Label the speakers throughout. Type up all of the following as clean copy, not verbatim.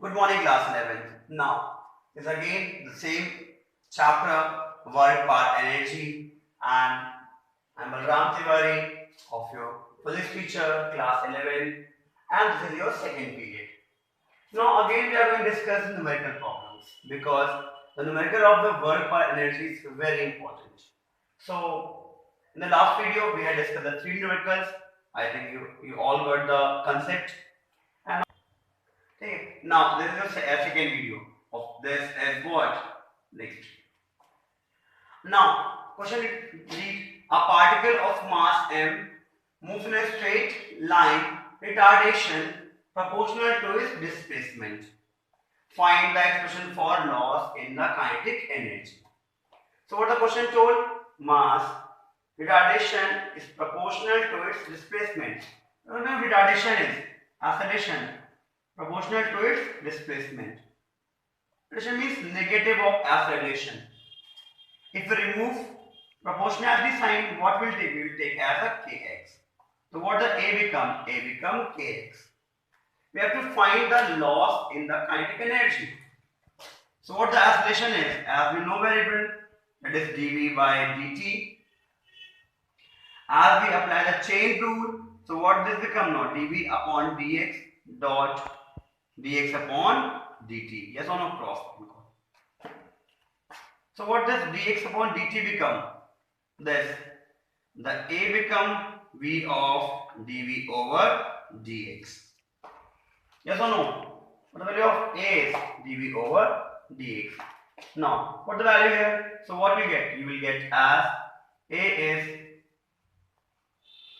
Speaker 1: Good morning, class 11th. Now, is again the same chapter, work part energy, and I'm Balram Tiwari of your physics teacher, class 11, and this is your second period. Now, again, we are going to discuss numerical problems because the numerical of the work part energy is very important. So, in the last video, we had discussed the three numericals. I think you all got the concept. And okay, now this is the second video of this as what? Next. Now, question read a particle of mass m moves in a straight line retardation proportional to its displacement. Find the expression for loss in the kinetic energy. So what the question told? Mass retardation is proportional to its displacement. Remember retardation is acceleration proportional to its displacement. Retardation means negative of acceleration. If we remove proportionality sign, what will take? We will take as a kx. So what the a become? A become kx. We have to find the loss in the kinetic energy. So what the acceleration is? As we know variable, that is dv by dt. As we apply the chain rule, so what this become now? dv upon dx dot dx upon dt. Yes or no? Cross. So what does dx upon dt become? This the a become v of dv over dx. Yes or no? What the value of a is dv over dx. Now, what the value here? So what we get? You will get as a is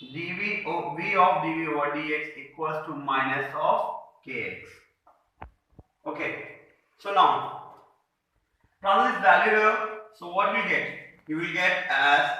Speaker 1: v of dv over dx equals to minus of kx. Okay. So now, transfer this value here. So what we get? You will get as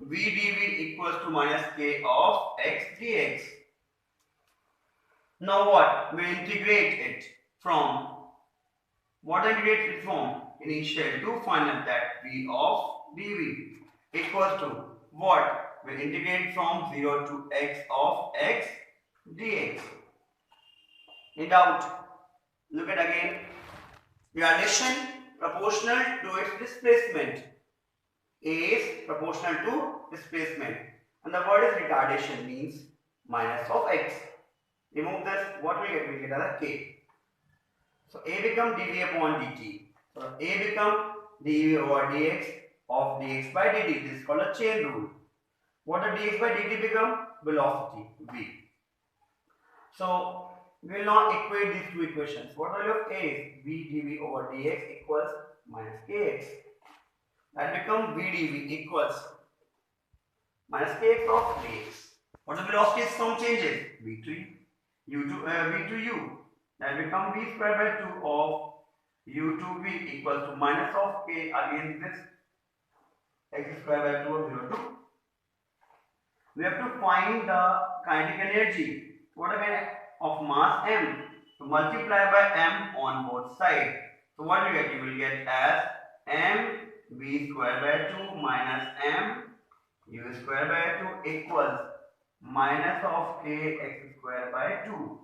Speaker 1: v dv equals to minus k of x dx. Now what? We integrate it from what integrate it from initial to final, that v of dv equals to what? We integrate from 0 to x of x dx. In doubt, look at again. Retardation proportional to its displacement. A is proportional to displacement, and the word is retardation means minus of x. Remove this, what we get? We get as a k. So a become dv upon dt. So a become dv over dx of dx by dt. This is called a chain rule. What does dx by dt become? Velocity v. So we will now equate these two equations. What value of a is? v dv over dx equals minus kx. That become v dv equals minus kx of dx. What the velocity is some changes? v to u to u. That become v square by 2 of u to v equals to minus of k against this x square by 2 of 0 to. We have to find the kinetic energy. What again? Of mass m. So multiply by m on both sides. So what you get? You will get as m v square by 2 minus m u square by 2 equals minus of k x square by 2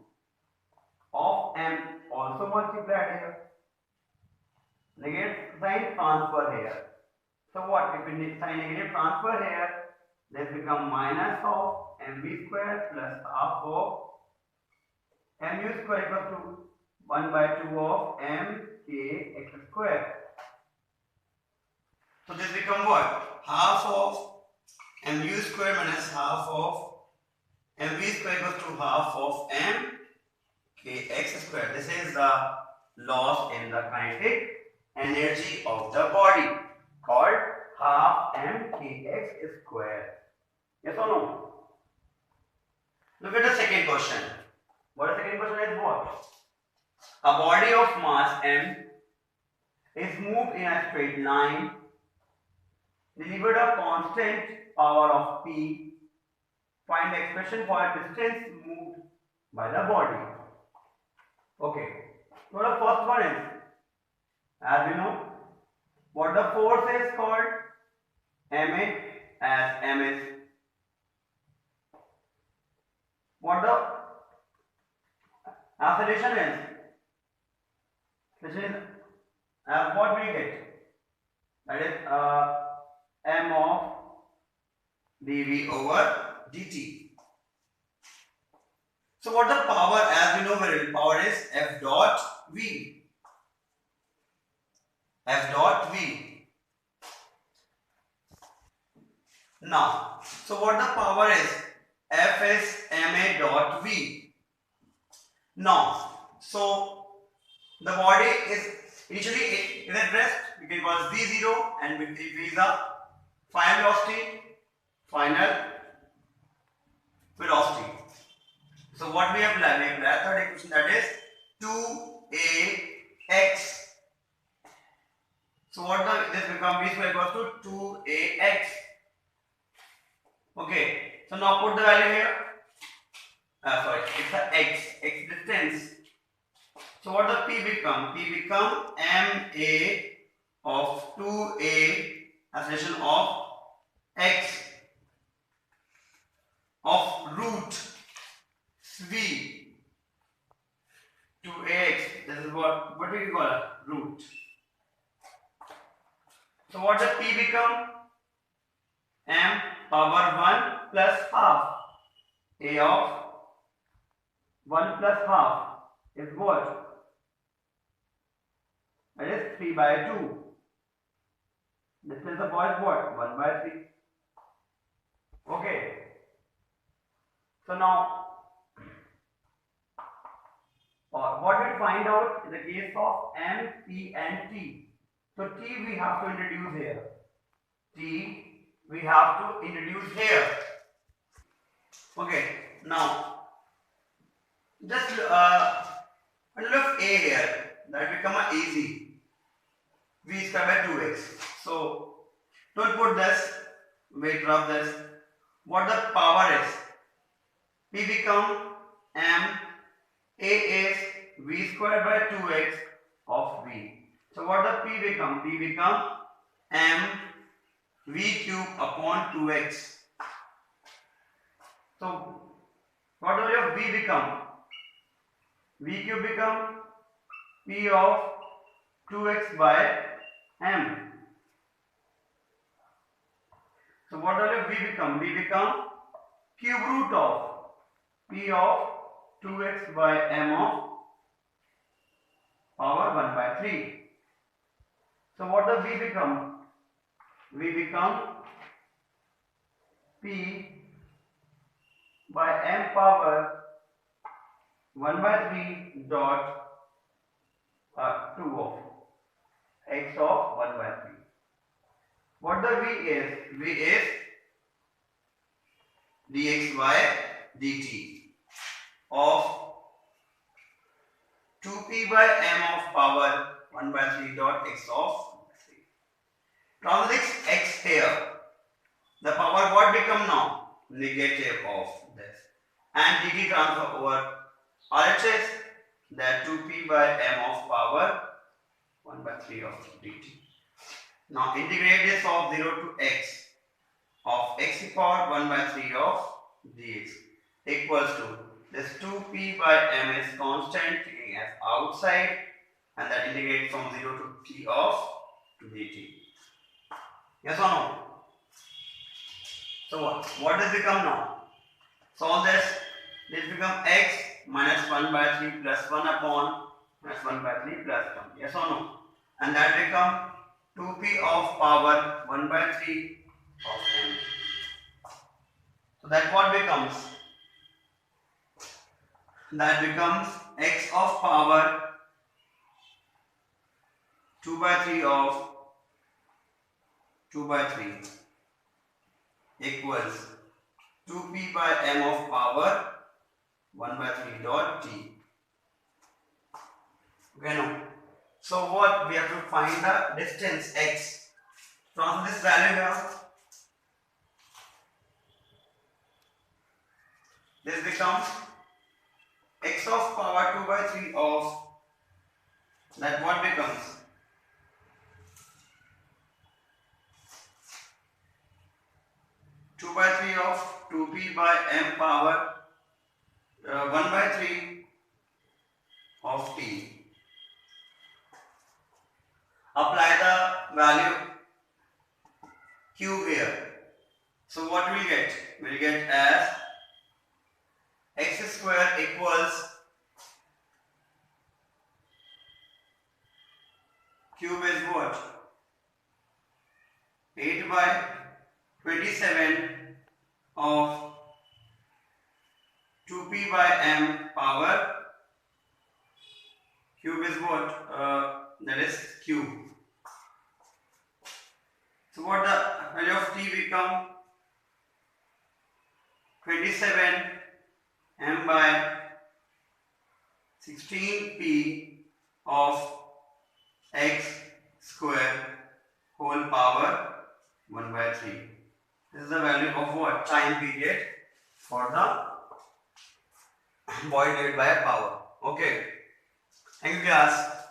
Speaker 1: of m also multiplied here. Negative sign transfer here. So what? If we sign negative transfer here, this become minus of mv square plus half of mu square equals to 1 by 2 of m k x square. So this become what? Half of mu square minus half of mv square equals to half of m k x square. This is the loss in the kinetic energy of the body called half m k x square. Yes or no? Look at the second question. What the second question is what? A body of mass m is moved in a straight line, delivered a constant power of p. Find the expression for distance moved by the body. Okay. So the first one is, as we know, what the force is called? ma, as m is. What the acceleration is? which is what we get, that is m of dv over dt. So what the power, as we know very well, power is F dot V. F dot V. Now, so what the power is? F is ma dot V. Now, so the body is initially is at rest, we can call V0, and V is the final velocity. So what we have learned, third equation, that is 2ax. So what this become, v square equals to 2ax. Okay, so now put the value here. Sorry, it's the x distance. So what the p become? P become ma of 2a acceleration of x of root v 2ax. This is what do we call it? Root. So what the p become? M power 1 plus half. A of 1 plus half is what? That is 3 by 2. This is the point what? 1 by 3. Okay. So now, what we find out in the case of M, P and T. So T we have to introduce here. T we have to introduce here. Okay. Now, just look A here. That become a easy. V square by 2x. So don't put this. We drop this. What the power is? P become M. A is V square by 2x of V. So what the P become? P become M V cube upon 2x. So what the value of V become? V cube become P of 2x by M. So what the value of V become? V become cube root of P of 2x by M of power 1 by 3. So what does V become? V become P by M power 1 by 3 dot 2 of x of 1 by 3. What the V is? V is dx by dt of 2p by m of power 1 by 3 dot x of 3. Translate x here. The power what become now? Negative of this. And dt transfer over RHS, that 2p by m of power 1 by 3 of dt. Now integrate this of 0 to x of x to power 1 by 3 of dx equals to this 2p by m is constant taking as outside, and that integrates from 0 to t of dt. Yes or no? So what does become now? Solve this. This become x minus 1 by 3 plus 1 upon minus 1 by 3 plus 1. Yes or no? And that become 2p of power 1 by 3 of m. So that what becomes? That becomes x of power 2 by 3 of 2 by 3 equals 2p by m of power 1 by 3 dot t. Okay, now, so what we have to find the distance x from this value here. This becomes x of power 2 by 3 of, that what becomes? Two by 3 of 2p by m power 1 by 3 of t. square equals cube is what? 8 by 27 of 2p by m power cube is what? That is cube. So what the value of t become? 27 m by 16p of x square whole power 1 by 3. This is the value of what? Time period for the void divided by a power. Okay. Thank you class.